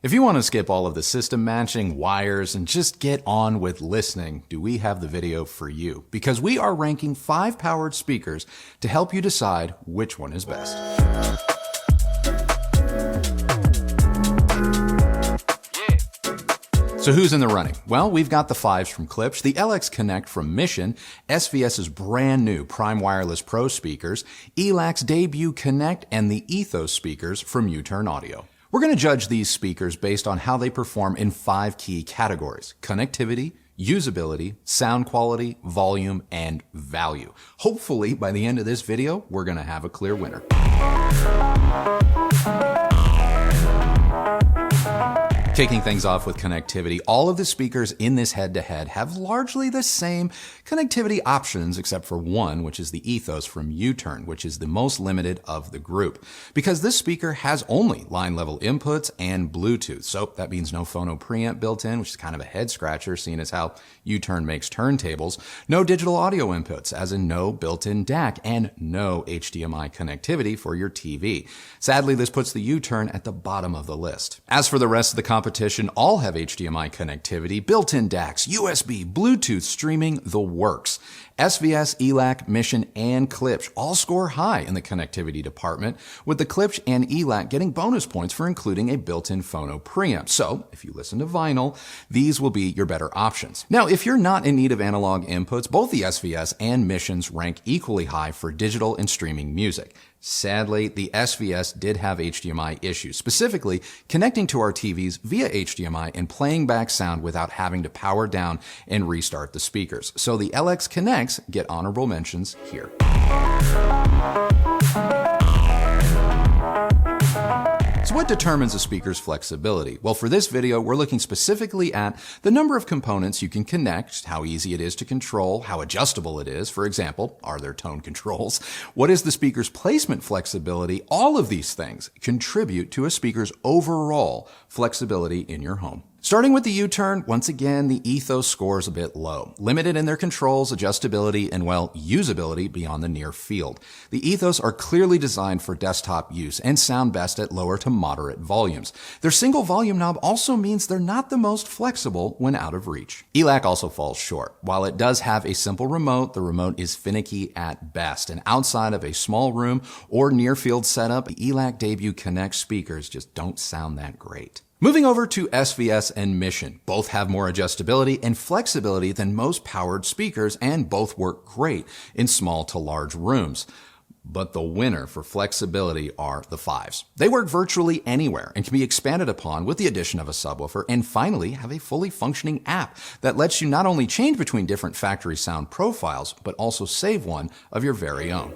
If you want to skip all of the system matching, wires, and just get on with listening, do we have the video for you? Because we are ranking 5 powered speakers to help you decide which one is best. So who's in the running? Well, we've got the Fives from Klipsch, the ELAC Connect from Mission, SVS's brand new Prime Wireless Pro speakers, ELAC's debut Connect, and the Ethos speakers from U-Turn Audio. We're going to judge these speakers based on how they perform in 5 key categories: connectivity, usability, sound quality, volume, and value. Hopefully, by the end of this video, we're going to have a clear winner. Kicking things off with connectivity, all of the speakers in this head-to-head have largely the same connectivity options except for one, which is the Ethos from U-Turn, which is the most limited of the group. Because this speaker has only line-level inputs and Bluetooth, so that means no phono preamp built in, which is kind of a head-scratcher, seeing as how U-Turn makes turntables, no digital audio inputs, as in no built-in DAC, and no HDMI connectivity for your TV. Sadly, this puts the U-Turn at the bottom of the list. As for the rest of the competition, all have HDMI connectivity, built-in DACs, USB, Bluetooth, streaming, the works. SVS, ELAC, Mission, and Klipsch all score high in the connectivity department, with the Klipsch and ELAC getting bonus points for including a built-in phono preamp. So, if you listen to vinyl, these will be your better options. Now, if you're not in need of analog inputs, both the SVS and Missions rank equally high for digital and streaming music. Sadly, the SVS did have HDMI issues, specifically connecting to our TVs via HDMI and playing back sound without having to power down and restart the speakers. So the ELAC ConneX get honorable mentions here. So what determines a speaker's flexibility? Well, for this video, we're looking specifically at the number of components you can connect, how easy it is to control, how adjustable it is. For example, are there tone controls? What is the speaker's placement flexibility? All of these things contribute to a speaker's overall flexibility in your home. Starting with the U-Turn, once again, the Ethos scores a bit low. Limited in their controls, adjustability, and, well, usability beyond the near field. The Ethos are clearly designed for desktop use and sound best at lower to moderate volumes. Their single volume knob also means they're not the most flexible when out of reach. ELAC also falls short. While it does have a simple remote, the remote is finicky at best. And outside of a small room or near field setup, the ELAC debut Connect speakers just don't sound that great. Moving over to SVS and Mission. Both have more adjustability and flexibility than most powered speakers, and both work great in small to large rooms. But the winner for flexibility are the Fives. They work virtually anywhere and can be expanded upon with the addition of a subwoofer, and finally have a fully functioning app that lets you not only change between different factory sound profiles, but also save one of your very own.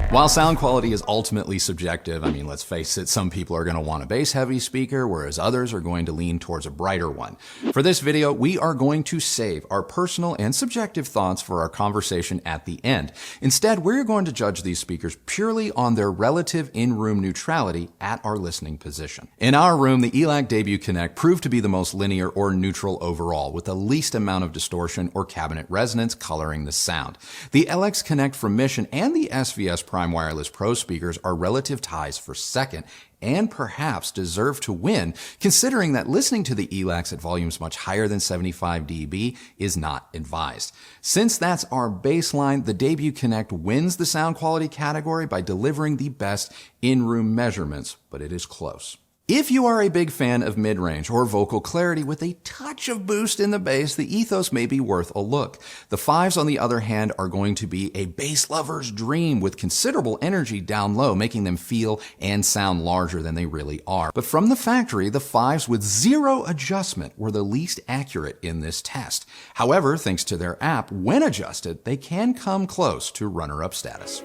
While sound quality is ultimately subjective, I mean, let's face it, some people are going to want a bass-heavy speaker, whereas others are going to lean towards a brighter one. For this video, we are going to save our personal and subjective thoughts for our conversation at the end. Instead, we're going to judge these speakers purely on their relative in-room neutrality at our listening position. In our room, the ELAC debut Connect proved to be the most linear or neutral overall, with the least amount of distortion or cabinet resonance coloring the sound. The ELAC Connect from Mission and the SVS Prime Wireless Pro speakers are relative ties for second, and perhaps deserve to win, considering that listening to the ELACs at volumes much higher than 75 dB is not advised. Since that's our baseline, the debut Connect wins the sound quality category by delivering the best in-room measurements, but it is close. If you are a big fan of mid-range or vocal clarity with a touch of boost in the bass, the Ethos may be worth a look. The Fives, on the other hand, are going to be a bass lover's dream with considerable energy down low, making them feel and sound larger than they really are. But from the factory, the Fives with zero adjustment were the least accurate in this test. However, thanks to their app, when adjusted, they can come close to runner-up status.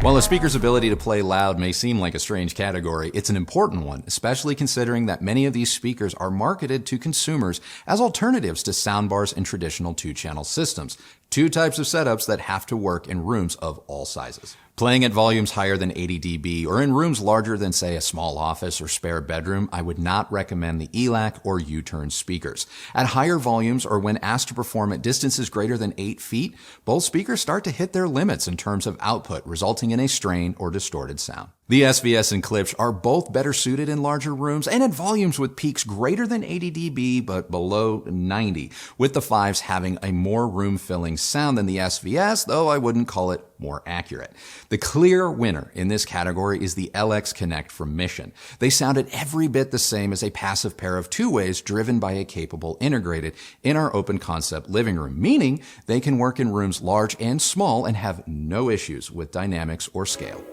While a speaker's ability to play loud may seem like a strange category, it's an important one, especially considering that many of these speakers are marketed to consumers as alternatives to soundbars and traditional two-channel systems. Two types of setups that have to work in rooms of all sizes. Playing at volumes higher than 80 dB or in rooms larger than, say, a small office or spare bedroom, I would not recommend the ELAC or U-Turn speakers. At higher volumes or when asked to perform at distances greater than 8 feet, both speakers start to hit their limits in terms of output, resulting in a strained or distorted sound. The SVS and Klipsch are both better suited in larger rooms and at volumes with peaks greater than 80 dB but below 90, with the Fives having a more room-filling sound than the SVS, though I wouldn't call it more accurate. The clear winner in this category is the LX Connect from Mission. They sounded every bit the same as a passive pair of two-ways driven by a capable integrated in our open concept living room, meaning they can work in rooms large and small and have no issues with dynamics or scale.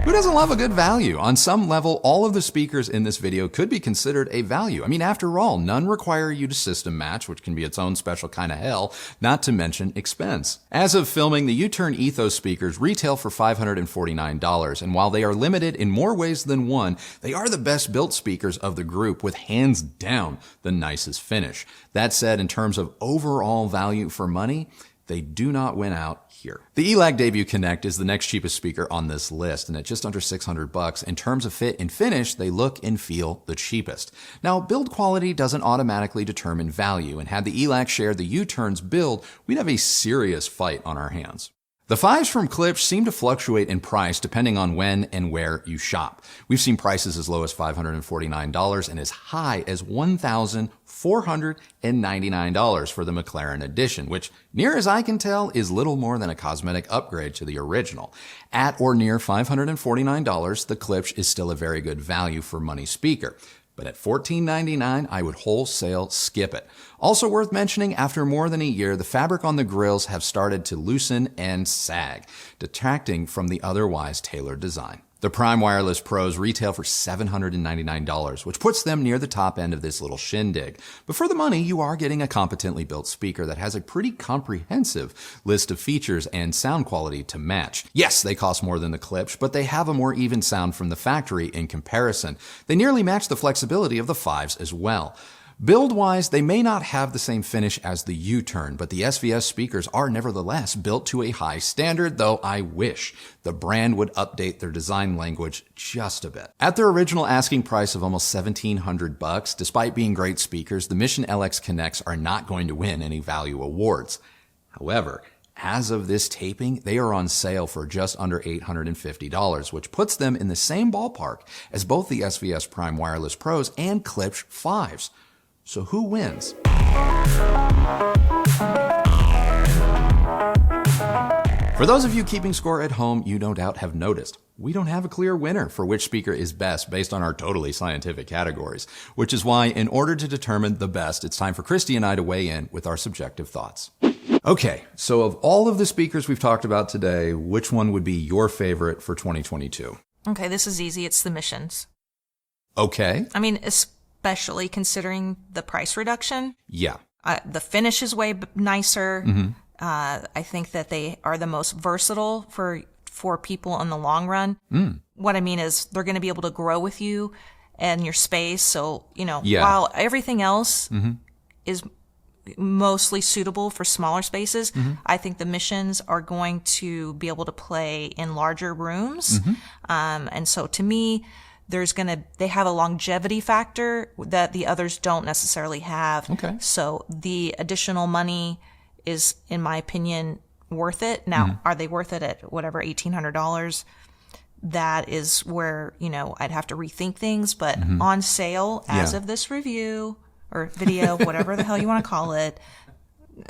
Who doesn't love a good value? On some level, all of the speakers in this video could be considered a value. I mean, after all, none require you to system match, which can be its own special kind of hell, not to mention expense. As of filming, the U-Turn Ethos speakers retail for $549, and while they are limited in more ways than one, they are the best built speakers of the group with hands down the nicest finish. That said, in terms of overall value for money, they do not win out here. The ELAC Debut Connect is the next cheapest speaker on this list, and at just under $600, in terms of fit and finish, they look and feel the cheapest. Now, build quality doesn't automatically determine value, and had the ELAC shared the U-Turn's build, we'd have a serious fight on our hands. The Fives from Klipsch seem to fluctuate in price depending on when and where you shop. We've seen prices as low as $549 and as high as $1,499 for the McLaren Edition, which, near as I can tell, is little more than a cosmetic upgrade to the original. At or near $549, the Klipsch is still a very good value for money speaker. But at $14.99, I would wholesale skip it. Also worth mentioning, after more than a year, the fabric on the grills have started to loosen and sag, detracting from the otherwise tailored design. The Prime Wireless Pros retail for $799, which puts them near the top end of this little shindig. But for the money, you are getting a competently built speaker that has a pretty comprehensive list of features and sound quality to match. Yes, they cost more than the Klipsch, but they have a more even sound from the factory in comparison. They nearly match the flexibility of the Fives as well. Build-wise, they may not have the same finish as the U-Turn, but the SVS speakers are nevertheless built to a high standard, though I wish the brand would update their design language just a bit. At their original asking price of almost $1,700, despite being great speakers, the Mission LX Connects are not going to win any value awards. However, as of this taping, they are on sale for just under $850, which puts them in the same ballpark as both the SVS Prime Wireless Pros and Klipsch Fives. So who wins? For those of you keeping score at home, you no doubt have noticed we don't have a clear winner for which speaker is best based on our totally scientific categories, which is why in order to determine the best, it's time for Kristi and I to weigh in with our subjective thoughts. Okay, so of all of the speakers we've talked about today, which one would be your favorite for 2022? Okay, this is easy. It's the Missions. Okay. I mean, especially considering the price reduction. Yeah. The finish is way nicer. Mm-hmm. I think that they are the most versatile for people in the long run. What I mean is they're going to be able to grow with you and your space. So, while everything else is mostly suitable for smaller spaces, I think the Missions are going to be able to play in larger rooms. And so to me, they have a longevity factor that the others don't necessarily have. Okay. So the additional money is, in my opinion, worth it. Now, are they worth it at whatever, $1,800? That is where, I'd have to rethink things, but on sale as of this review or video, whatever the hell you want to call it,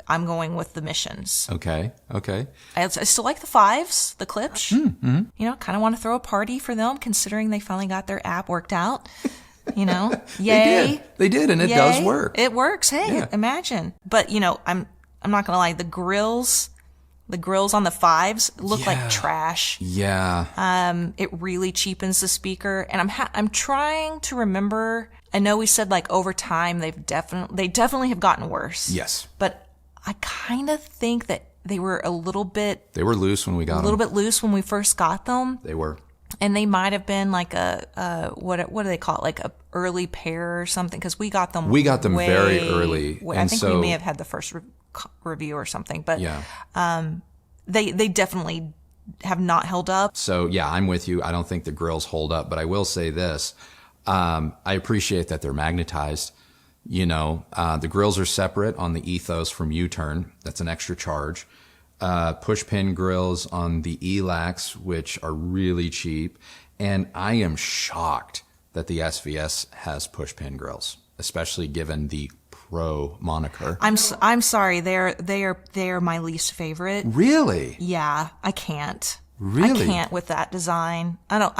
I'm going with the Missions. Okay. I still like the Fives, the Klipsch. Kind of want to throw a party for them, considering they finally got their app worked out. Yay. They did, and it does work. It works. Hey, imagine. But, I'm not going to lie, the grills on the Fives look like trash. Yeah. It really cheapens the speaker. And I'm trying to remember, I know we said like over time, they definitely have gotten worse. Yes. But I kind of think that they were loose when we got them. A little bit loose when we first got them. They were. And they might have been like what do they call it? Like a early pair or something? Because we got them. We got them very early. I think we may have had the first review or something. But they definitely have not held up. So yeah, I'm with you. I don't think the grills hold up, but I will say this. I appreciate that they're magnetized. You know, the grills are separate on the Ethos from U-Turn. That's an extra charge. Push pin grills on the ELACs, which are really cheap. And I am shocked that the SVS has push pin grills, especially given the Pro moniker. I'm sorry. They are my least favorite. Really? Yeah, I can't. Really? I can't with that design. I know.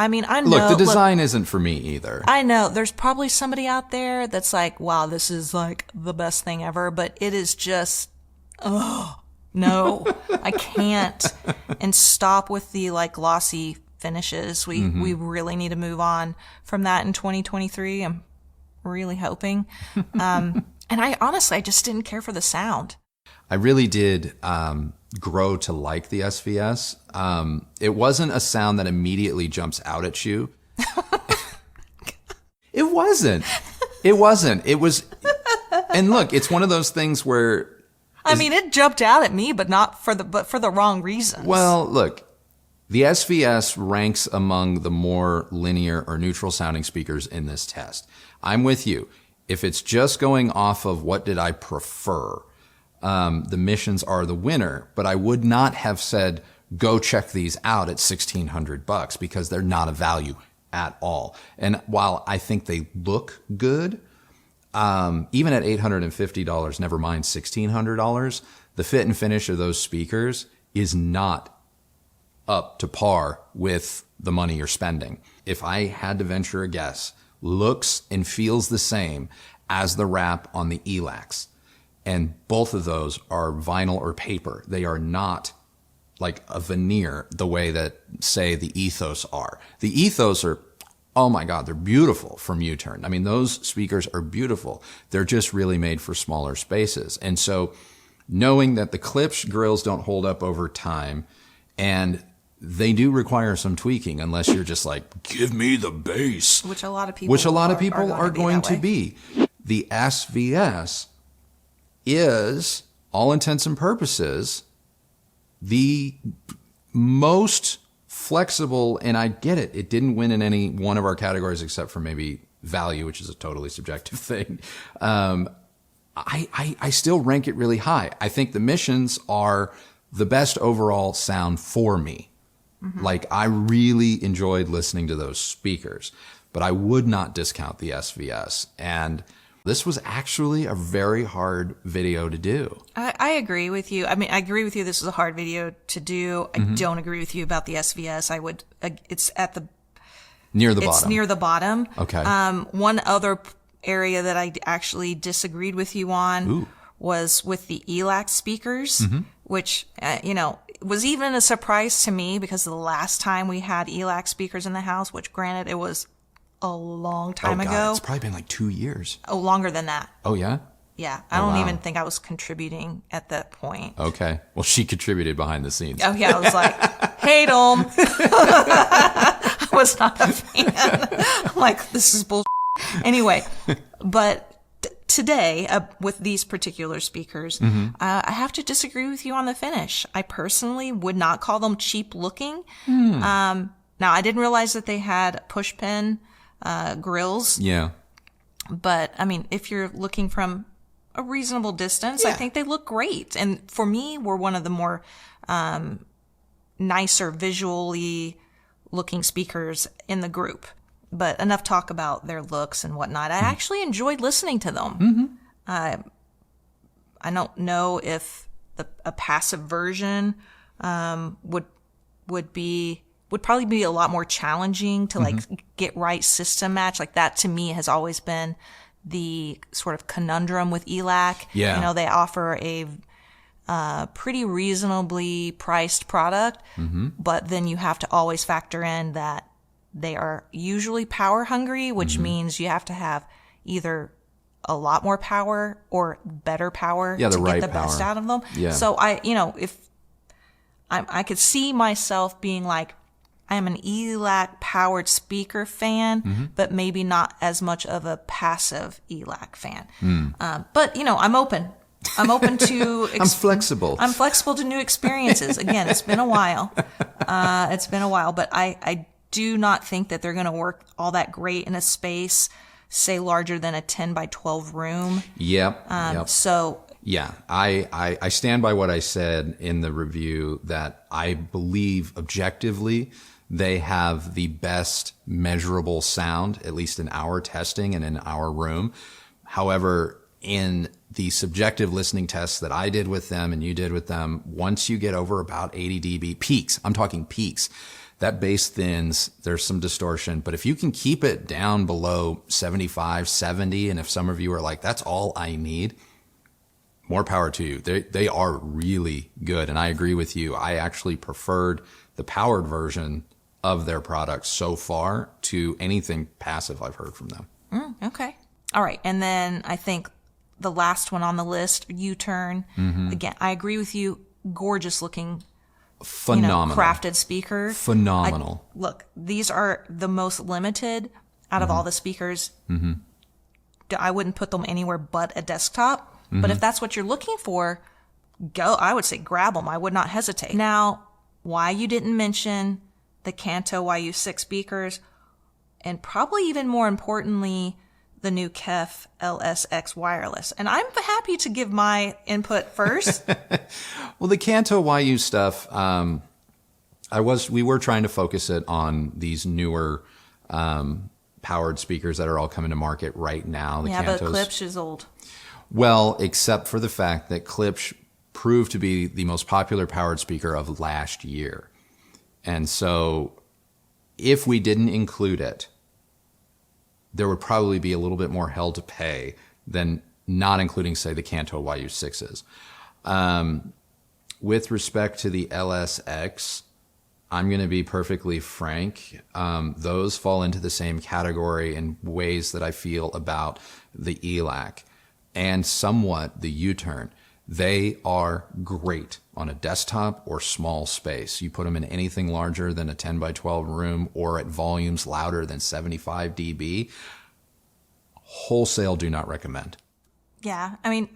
Look, the design isn't for me either. I know. There's probably somebody out there that's like, wow, this is like the best thing ever, but it is just, no, I can't. And stop with the like glossy finishes. We really need to move on from that in 2023. I'm really hoping. And I honestly just didn't care for the sound. I really did grow to like the SVS. It wasn't a sound that immediately jumps out at you. It wasn't. It was, and look, it's one of those things where. It jumped out at me, but for the wrong reasons. Well, look, the SVS ranks among the more linear or neutral sounding speakers in this test. I'm with you. If it's just going off of what did I prefer, the Missions are the winner, but I would not have said, go check these out at $1,600 because they're not a value at all. And while I think they look good, even at $850, never mind $1,600, the fit and finish of those speakers is not up to par with the money you're spending. If I had to venture a guess, looks and feels the same as the wrap on the ELACs. And both of those are vinyl or paper. They are not like a veneer the way that, say, the Ethos are. The Ethos are, oh my God, they're beautiful from U-Turn. I mean, those speakers are beautiful. They're just really made for smaller spaces. And so knowing that the Klipsch grills don't hold up over time, and they do require some tweaking unless you're just like, give me the bass. Which a lot of people are going to be. The SVS is, all intents and purposes, the most flexible, and I get it. It didn't win in any one of our categories except for maybe value, which is a totally subjective thing. I still rank it really high. I think the Missions are the best overall sound for me. Like, I really enjoyed listening to those speakers, but I would not discount the SVS. And this was actually a very hard video to do. I agree with you. I agree with you. This is a hard video to do. I don't agree with you about the SVS. It's at the near the bottom. It's near the bottom. Okay. One other area that I actually disagreed with you on was with the ELAC speakers, which was even a surprise to me because the last time we had ELAC speakers in the house, which granted it was a long time ago. It's probably been like 2 years. Oh, longer than that. Oh, yeah? Yeah. I don't even think I was contributing at that point. Okay. Well, she contributed behind the scenes. Oh, yeah. I was like, hate 'em. I was not a fan. I'm like, this is bullshit. Anyway, but today, with these particular speakers, I have to disagree with you on the finish. I personally would not call them cheap looking. Now, I didn't realize that they had push pin grills. Yeah. But, if you're looking from a reasonable distance, I think they look great. And for me, we're one of the more nicer visually looking speakers in the group. But enough talk about their looks and whatnot. I actually enjoyed listening to them. I don't know if a passive version would probably be a lot more challenging to get right system match. Like that to me has always been the sort of conundrum with ELAC. Yeah. They offer a pretty reasonably priced product, but then you have to always factor in that they are usually power hungry, which means you have to have either a lot more power or better power to get the best out of them. Yeah. So if I could see myself being like, I am an ELAC powered speaker fan, but maybe not as much of a passive ELAC fan. But, I'm open. I'm open to... I'm flexible. I'm flexible to new experiences. Again, it's been a while. But I do not think that they're going to work all that great in a space, say, larger than a 10 by 12 room. Yep. So... Yeah, I stand by what I said in the review, that I believe objectively they have the best measurable sound, at least in our testing and in our room. However, in the subjective listening tests that I did with them and you did with them, once you get over about 80 dB peaks, I'm talking peaks, that bass thins, there's some distortion. But if you can keep it down below 75, 70, and if some of you are like, that's all I need, more power to you. They are really good. And I agree with you. I actually preferred the powered version of their products so far to anything passive I've heard from them. Okay. All right. And then I think the last one on the list, U-Turn. Again, I agree with you. Gorgeous looking, phenomenal, crafted speaker. Phenomenal. Look, these are the most limited out of all the speakers. I wouldn't put them anywhere but a desktop. But if that's what you're looking for, I would say grab them. I would not hesitate. Now, why you didn't mention the KANTO YU6 speakers, and probably even more importantly, the new KEF LSX wireless. And I'm happy to give my input first. Well, the KANTO YU stuff, we were trying to focus it on these newer powered speakers that are all coming to market right now. The KANTOs. But Klipsch is old. Well, except for the fact that Klipsch proved to be the most popular powered speaker of last year. And so if we didn't include it, there would probably be a little bit more hell to pay than not including, say, the KANTO YU6s. With respect to the LSX, I'm going to be perfectly frank. Those fall into the same category in ways that I feel about the ELAC and somewhat the U-Turn. They are great on a desktop or small space. You put them in anything larger than a 10 by 12 room or at volumes louder than 75 dB. Wholesale do not recommend. Yeah, I mean,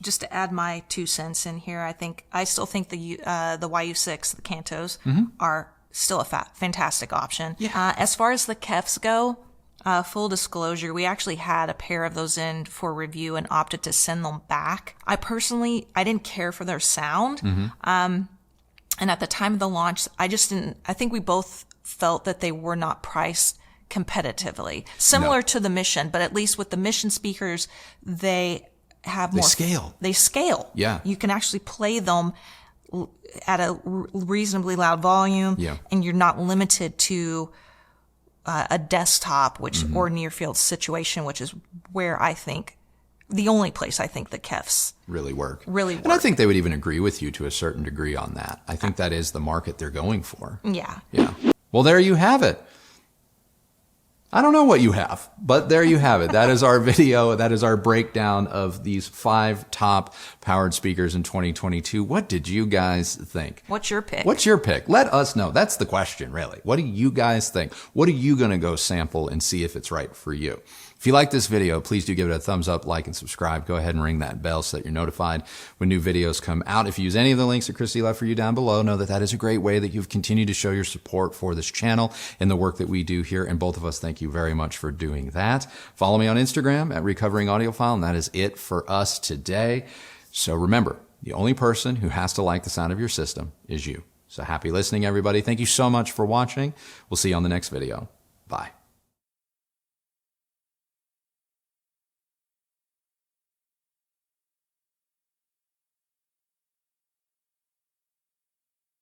just to add my 2 cents in here, I still think the YU6, the KANTOs, are still a fantastic option. Yeah. As far as the KEFs go, full disclosure, we actually had a pair of those in for review and opted to send them back. I didn't care for their sound. And at the time of the launch, I think we both felt that they were not priced competitively. Similar to the Mission, but at least with the Mission speakers, they have more. They scale. Yeah. You can actually play them at a reasonably loud volume. Yeah. And you're not limited to a desktop, or near field situation, which is where I think the only place I think the KEFs really work. And I think they would even agree with you to a certain degree on that. I think that is the market they're going for. Yeah. Well, there you have it. I don't know what you have, but there you have it. That is our video. That is our breakdown of these 5 top powered speakers in 2022. What did you guys think? What's your pick? Let us know. That's the question, really. What do you guys think? What are you going to go sample and see if it's right for you? If you like this video, please do give it a thumbs up, like, and subscribe. Go ahead and ring that bell so that you're notified when new videos come out. If you use any of the links that Kristi left for you down below, know that that is a great way that you've continued to show your support for this channel and the work that we do here. And both of us thank you very much for doing that. Follow me on Instagram at Recovering Audiophile, and that is it for us today. So remember, the only person who has to like the sound of your system is you. So happy listening, everybody. Thank you so much for watching. We'll see you on the next video. Bye.